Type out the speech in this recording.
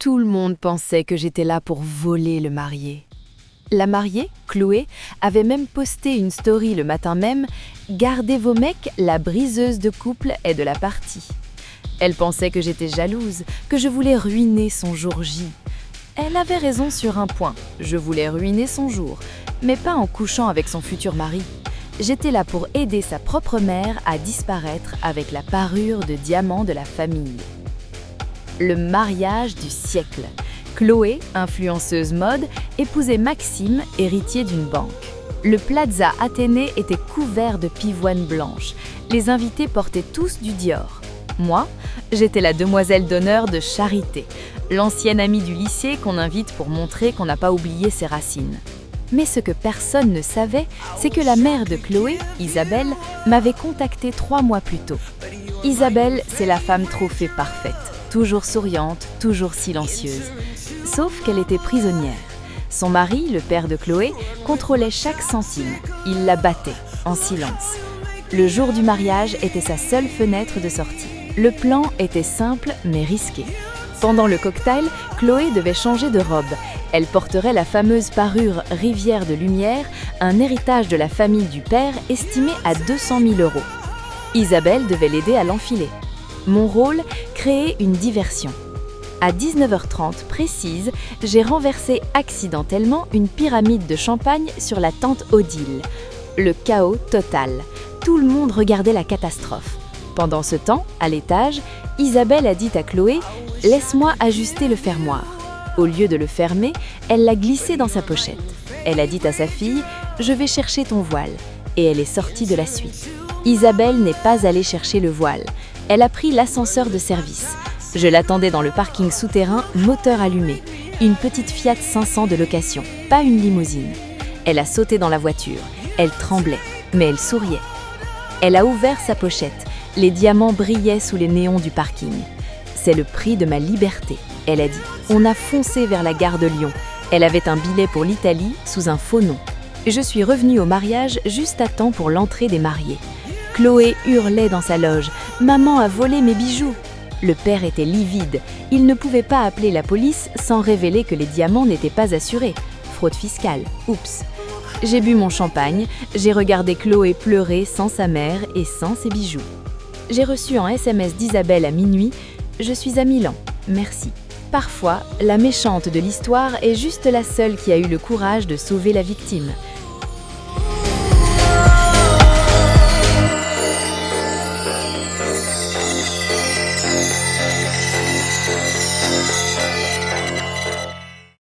Tout le monde pensait que j'étais là pour voler le marié. La mariée, Chloé, avait même posté une story le matin même « Gardez vos mecs, la briseuse de couple est de la partie ». Elle pensait que j'étais jalouse, que je voulais ruiner son jour J. Elle avait raison sur un point, je voulais ruiner son jour, mais pas en couchant avec son futur mari. J'étais là pour aider sa propre mère à disparaître avec la parure de diamant de la famille. Le mariage du siècle. Chloé, influenceuse mode, épousait Maxime, héritier d'une banque. Le Plaza Athénée était couvert de pivoine blanche. Les invités portaient tous du Dior. Moi, j'étais la demoiselle d'honneur de Charité, l'ancienne amie du lycée qu'on invite pour montrer qu'on n'a pas oublié ses racines. Mais ce que personne ne savait, c'est que la mère de Chloé, Isabelle, m'avait contactée 3 mois plus tôt. Isabelle, c'est la femme trophée parfaite, toujours souriante, toujours silencieuse. Sauf qu'elle était prisonnière. Son mari, le père de Chloé, contrôlait chaque centime. Il la battait, en silence. Le jour du mariage était sa seule fenêtre de sortie. Le plan était simple mais risqué. Pendant le cocktail, Chloé devait changer de robe. Elle porterait la fameuse parure Rivière de Lumière, un héritage de la famille du père estimé à 200 000 €. Isabelle devait l'aider à l'enfiler. Mon rôle, créer une diversion. À 19h30 précise, j'ai renversé accidentellement une pyramide de champagne sur la tante Odile. Le chaos total. Tout le monde regardait la catastrophe. Pendant ce temps, à l'étage, Isabelle a dit à Chloé « Laisse-moi ajuster le fermoir ». Au lieu de le fermer, elle l'a glissé dans sa pochette. Elle a dit à sa fille « Je vais chercher ton voile » et elle est sortie de la suite. Isabelle n'est pas allée chercher le voile. Elle a pris l'ascenseur de service. Je l'attendais dans le parking souterrain, moteur allumé. Une petite Fiat 500 de location, pas une limousine. Elle a sauté dans la voiture. Elle tremblait, mais elle souriait. Elle a ouvert sa pochette. Les diamants brillaient sous les néons du parking. C'est le prix de ma liberté, elle a dit. On a foncé vers la gare de Lyon. Elle avait un billet pour l'Italie sous un faux nom. Je suis revenue au mariage juste à temps pour l'entrée des mariés. Chloé hurlait dans sa loge. « Maman a volé mes bijoux !» Le père était livide. Il ne pouvait pas appeler la police sans révéler que les diamants n'étaient pas assurés. Fraude fiscale. Oups. J'ai bu mon champagne. J'ai regardé Chloé pleurer sans sa mère et sans ses bijoux. J'ai reçu un SMS d'Isabelle à minuit. « Je suis à Milan. Merci. » Parfois, la méchante de l'histoire est juste la seule qui a eu le courage de sauver la victime.